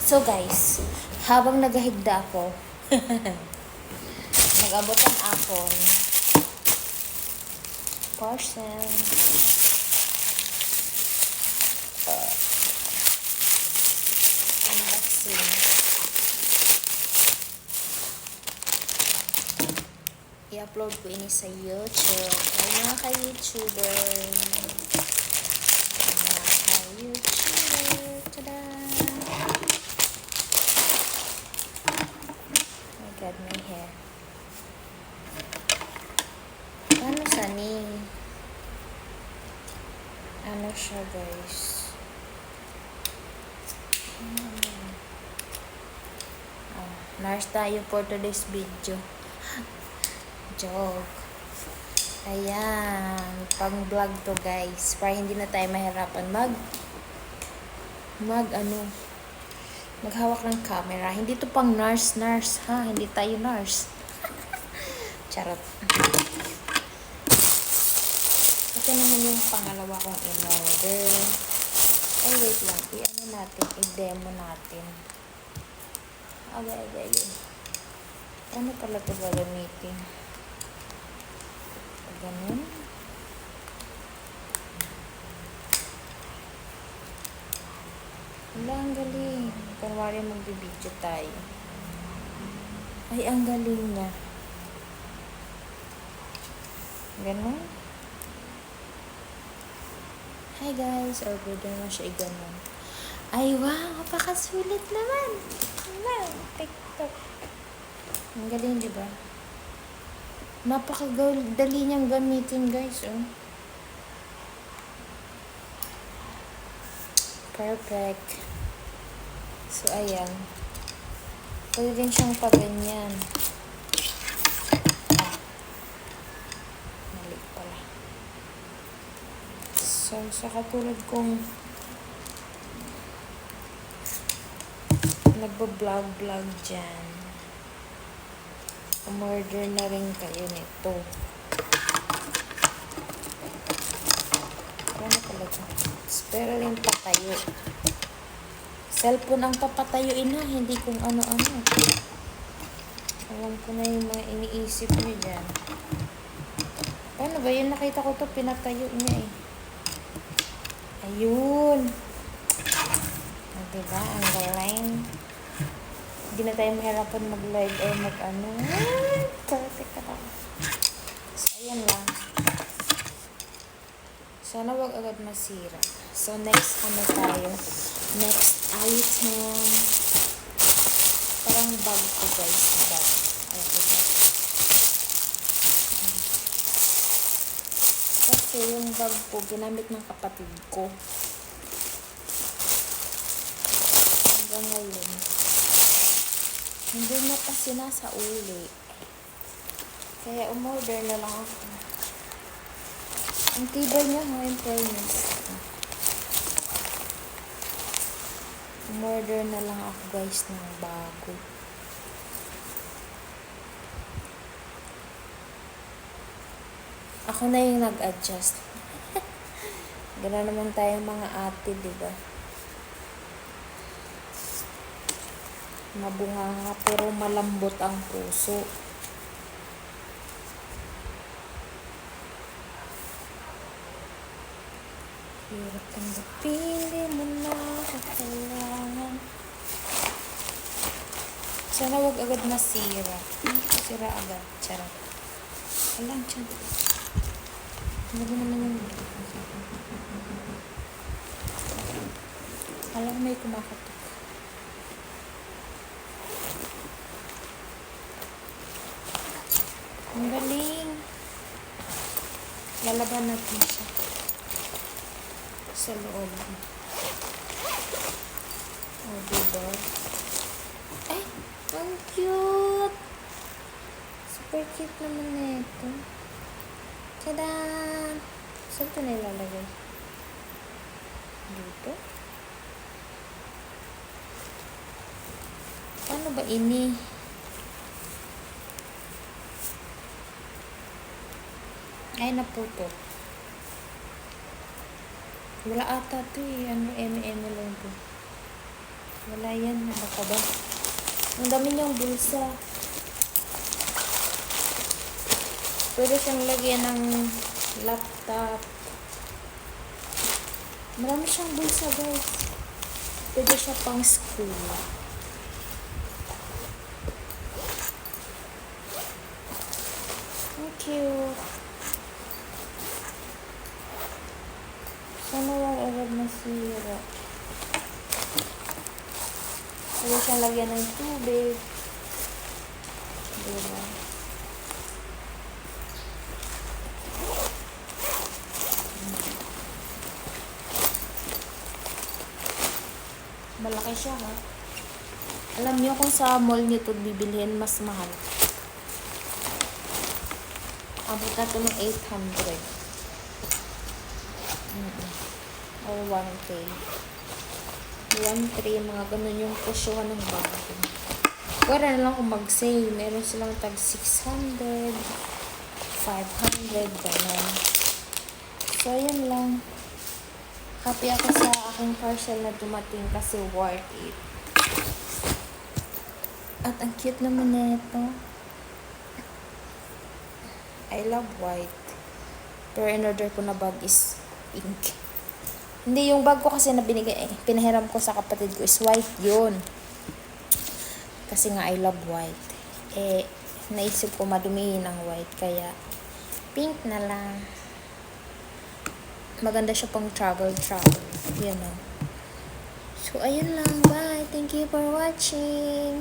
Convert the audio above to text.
So guys, habang naghahigda ako, nag-abot ang akong parcel. Unboxing. I-upload ko ini sa YouTube. Ay, mga ka-YouTuber. Tada! Oh my God, my hair. Paano sani? Ano siya, guys? Nurse tayo for today's video. Joke. Ayan. Pang-vlog to, guys. Para hindi na tayo mahirapan maghawak ng camera. Hindi to pang nurse, ha? Hindi tayo nurse. Charot. Ito naman yung pangalawa kong in-order. Ay, wait lang. I-ano natin? I-demo natin. Agay. Ano pala ito gagamitin? Ganun. Wala, ang galing. Kunwari magbibideo tayo. Ay, ang galing niya. Ganun. Hi guys. Or pwede naman siya i-ganun. Ay, wow. Napakasulit naman. Wow. TikTok. Ang galing, diba? Napakadali niyang gamitin, guys. Oh. Perfect. So, ayan. Pwede din siyang paganyan. Mali pala. So, sa katulad kong nagbablog dyan, umorder na rin kayo nito. Ano talaga? Pero rin patayo. Cellphone ang papatayuin na, hindi kung ano-ano. Alam ko na yung mga iniisip niyo dyan. Paano ba yun? Nakita ko to, pinatayo niya eh. Ayun. Diba? Ang galing. Hindi na tayo mahirapan mag-live or mag-ano. Perfect ka lang. So, ayan lang. Sana wag agad masira. So, next tayo? Next item. Parang bag ko, guys. Bag. Kasi yung bag ko, ginamit ng kapatid ko. Hanggang ngayon. Hindi na pa sinasauli. Kaya umorder na lang ako. Ang tibay niya, ha, in fairness. Umorder na lang ako, guys, ng bago. Ako na yung nag-adjust. Gano'n naman tayo mga ate, diba? Mabunganga pero malambot ang puso. Hirap tanggapin, di mo na kailangan. Sana wag agad masira. Sira agad. Charot. Alam siya. Ano naman yung... Alam may kumakatok. Ang galing. Lalaban natin siya. Sa loob. Oh, diba? Ay! Ang cute! Super cute naman na ito. Tada! Saan ito na ilalagay? Dito? Paano ba ini? Ay, naputo. Wala ata ito eh. Ano, eme lang ito. Wala yan. Ano ka ba? Ang dami niyang bulsa. Pwede siyang lagyan ng laptop. Marami siyang bulsa, guys. Pwede siya pang school. Ang cute. Sana wala masira. Pwede siyang lagyan ng tubig. Diba? Malaki siya, ha? Alam niyo kung sa mall niyo ito bibilhin, mas mahal. Abot na ito ng 800. Or 1K. 1.3, mga ganun yung presyohan ng bago. Pwede na lang kung mag-sale. Meron silang tag 600, 500, ganun. So, yun lang. Happy ako sa aking parcel na dumating kasi worth it. At ang cute naman nito. I love white. Pero in-order ko na bag is pink. Hindi, yung bag ko kasi na binigay, pinahiram ko sa kapatid ko is white yun. Kasi nga I love white. Naisip ko madumihin ang white. Kaya, pink na lang. Maganda siya pang travel. Yan o. So, ayun lang. Bye. Thank you for watching.